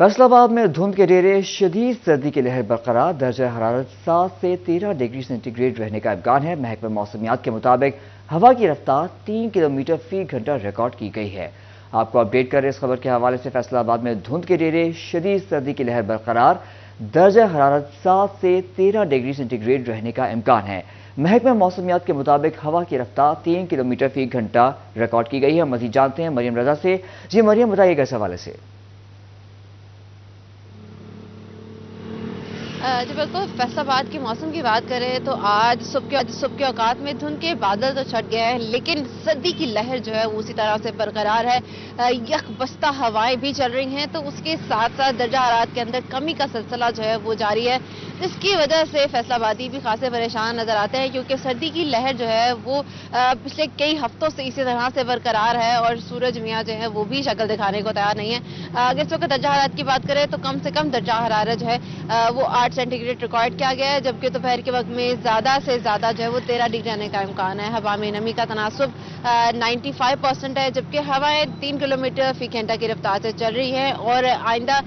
फैसलाबाद में धुंध के डेरे, शदीद सर्दी की लहर बरकरार, दर्जा हरारत 7 से 13 डिग्री सेंटीग्रेड रहने का इम्कान है। महकमा मौसमियात के मुताबिक हवा की रफ्तार 3 किलोमीटर फी घंटा रिकॉर्ड की गई है। आपको अपडेट कर रहे इस खबर के हवाले से फैसलाबाद में धुंध के डेरे, शदीद सर्दी की लहर बरकरार, दर्जा हरारत 7 से 13 डिग्री सेंटीग्रेड रहने का इम्कान है। महकमा मौसमियात के मुताबिक हवा की रफ्तार 3 किलोमीटर फी घंटा रिकॉर्ड की गई है। मजीद जानते हैं मरियम रजा से। जी मरियम, बताइएगा इस हवाले से। जी बिल्कुल, फैसलाबाद के मौसम की बात करें तो आज सुबह के औकात में धुंध के बादल तो छट गए हैं, लेकिन सर्दी की लहर जो है वो उसी तरह से बरकरार है। यकबस्ता हवाएं भी चल रही हैं, तो उसके साथ साथ दर्जा हरारत के अंदर कमी का सिलसिला जो है वो जारी है, जिसकी वजह से फैसलाबादी भी खासे परेशान नजर आते हैं, क्योंकि सर्दी की लहर जो है वो पिछले कई हफ्तों से इसी तरह से बरकरार है और सूरज मियाँ जो है वो भी शक्ल दिखाने को तैयार नहीं है। अगर इस वक्त दर्जा हरारत की बात करें तो कम से कम दर्जा हरारत जो है वो 8 सेंटीग्रेड रिकॉर्ड किया गया है, जबकि दोपहर के वक्त में ज्यादा से ज्यादा जो है वो 13 डिग्री रहने का इम्कान है। हवा में नमी का तनासुब 95% है, जबकि हवाएं 3 किलोमीटर फी घंटा की रफ्तार से चल रही है और आइंदा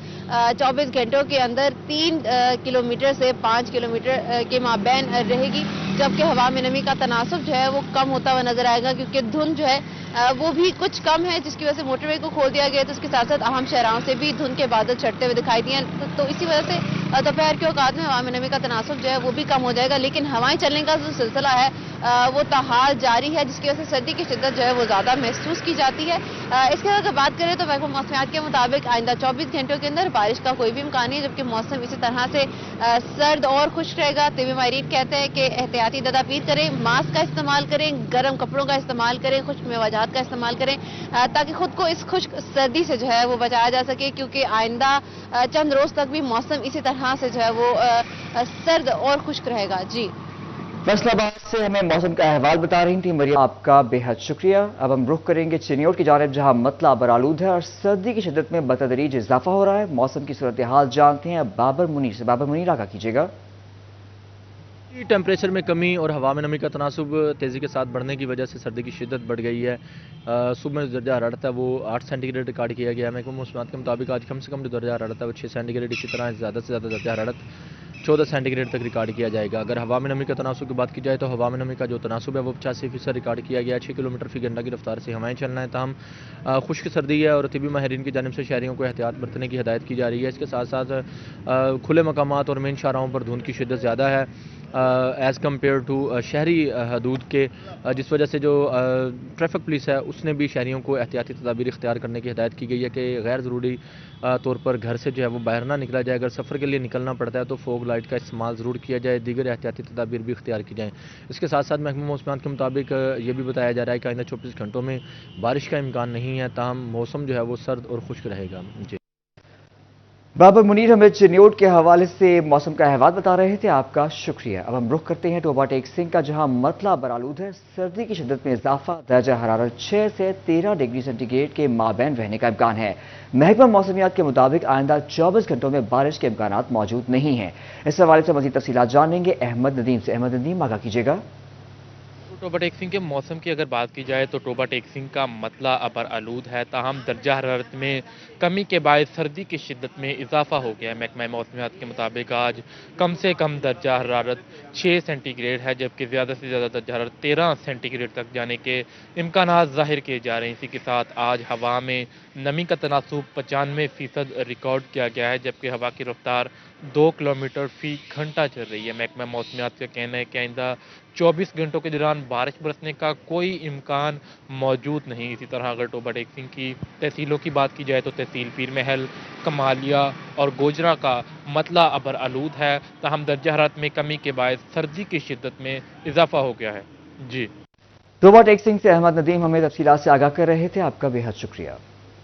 24 घंटों के अंदर 3 किलोमीटर से 5 किलोमीटर के माबैन रहेगी, जबकि हवा में नमी का तनासुब जो है वो कम होता हुआ नजर आएगा, क्योंकि धुंध जो है वो भी कुछ कम है, जिसकी वजह से मोटरवे को खोल दिया गया है। तो उसके साथ साथ अहम शहरों से भी धुंध के बादल छटते हुए दिखाई दिए, तो इसी वजह से दोपहर के औकात में हवा में नमी का तनासुब जो है वो भी कम हो जाएगा, लेकिन हवाएं चलने का जो सिलसिला है वो ताहाल जारी है, जिसकी वजह से सर्दी की शिद्दत जो है वो ज्यादा महसूस की जाती है। इसके अगर बात करें तो महकमा मौसमियात के मुताबिक आइंदा 24 घंटों के अंदर बारिश का कोई भी इम्कान नहीं है, जबकि मौसम इसी तरह से सर्द और खुश्क रहेगा। तबी माहिरीन कहते हैं कि एहतियाती तदाबीर करें, मास्क का इस्तेमाल करें, गर्म कपड़ों का इस्तेमाल करें, खुश्क मेवाजात का इस्तेमाल करें, ताकि खुद को इस खुश्क सर्दी से जो है वो बचाया जा सके, क्योंकि आइंदा चंद रोज तक भी मौसम इसी तरह से जो है वो सर्द और खुश्क रहेगा। जी, फैसलाबाद से हमें मौसम का अहवाल बता रही थी मरियम, आपका बेहद शुक्रिया। अब हम रुख करेंगे चिन्योट की जानिब, जहां मतला बरालूद है और सर्दी की शिद्दत में बतदरीज इजाफा हो रहा है। मौसम की सूरत हाल जानते हैं बाबर मुनीर से। बाबर मुनीर, आगाह कीजिएगा। टेम्परेचर में कमी और हवा में नमी का तनासुब तेज़ी के साथ बढ़ने की वजह से सर्दी की शिद्दत बढ़ गई है। सुबह में दर्जा हरारत है वो 8 सेंटीग्रेड रिकॉर्ड किया गया है। महकमा मौसमियात के मुताबिक आज कम से कम जो दर्जा हरारत है वो 6 सेंटीग्रेड, इसी तरह ज़्यादा से ज़्यादा दर्जा हरारत 14 सेंटीग्रेड तक रिकॉर्ड किया जाएगा। अगर हवा में नमी का तनासुब की बात की जाए तो हवा में नमी का जो तनासुब है वो 85% रिकॉर्ड किया गया है। 6 किलोमीटर फी घंटा की रफ्तार से हवाएं चलना है। ताहम खुश्क सर्दी है और तबी माहिरीन की जानिब से शहरियों को एहतियात बरतने की हिदायत की जा रही है। इसके साथ साथ खुले मकामात और मेन शाहराहों पर धुंध की शिद्दत ज़्यादा है एज़ कम्पेयर टू शहरी हदूद के, जिस वजह से जो ट्रैफिक पुलिस है उसने भी शहरियों को एहतियाती तदाबीर इख्तियार करने की हिदायत की गई है कि गैर ज़रूरी तौर पर घर से जो है वो बाहर ना निकला जाए। अगर सफ़र के लिए निकलना पड़ता है तो फोग लाइट का इस्तेमाल ज़रूर किया जाए, दीगर एहतियाती तदाबीर भी इख्तियार की जाएँ। इसके साथ साथ महकमा मौसमियात के मुताबिक ये भी बताया जा रहा है कि आइंदा 24 घंटों में बारिश का इम्कान नहीं है, ताहम मौसम जो है वो सर्द और खुश्क रहेगा। जी, बाबर मुनीर हमें चिन्योट के हवाले से मौसम का अहवाल बता रहे थे, आपका शुक्रिया। अब हम रुख करते हैं टोबा टेक सिंह का, जहां मतला बरालूद है। सर्दी की शिद्दत में इजाफा, दर्जा हरारत 6 से 13 डिग्री सेंटीग्रेड के माबैन रहने का इम्कान है। महकमा मौसमियात के मुताबिक आइंदा 24 घंटों में बारिश के इम्कान मौजूद नहीं हैं। इस हवाले से मजीद तफसीलात जानेंगे अहमद नदीम से। अहमद नदीम, आगाह कीजिएगा। टोबा टेक सिंह के मौसम की अगर बात की जाए तो टोबा टेक सिंह का मतला अबर आलूद है, ताहम दर्जा हरारत में कमी के बाद सर्दी की शिद्दत में इजाफा हो गया है। महकमा मौसमियात के मुताबिक आज कम से कम दर्जा हरारत 6 सेंटीग्रेड है, जबकि ज़्यादा से ज़्यादा दर्जा हरारत 13 सेंटीग्रेड तक जाने के इम्कान ज़ाहिर किए जा रहे हैं। इसी के साथ आज हवा में नमी का तनासुब 95% रिकॉर्ड किया गया है, जबकि हवा की रफ्तार 2 किलोमीटर फी घंटा चल रही है। महकमा मौसमियात का कहना है कि आइंदा 24 घंटों के दौरान बारिश बरसने का कोई इम्कान मौजूद नहीं। इसी तरह अगर टोबा टेक सिंह की तहसीलों की बात की जाए तो तहसील पीर महल, कमालिया और गोजरा का मतला अबर आलूद है, ताहम दर्जा हरारत में कमी के बाद सर्दी की शिद्दत में इजाफा हो गया है। जी, टोबा टेक सिंह से अहमद नदीम हमें तफसीलात से आगाह कर रहे थे, आपका बेहद शुक्रिया।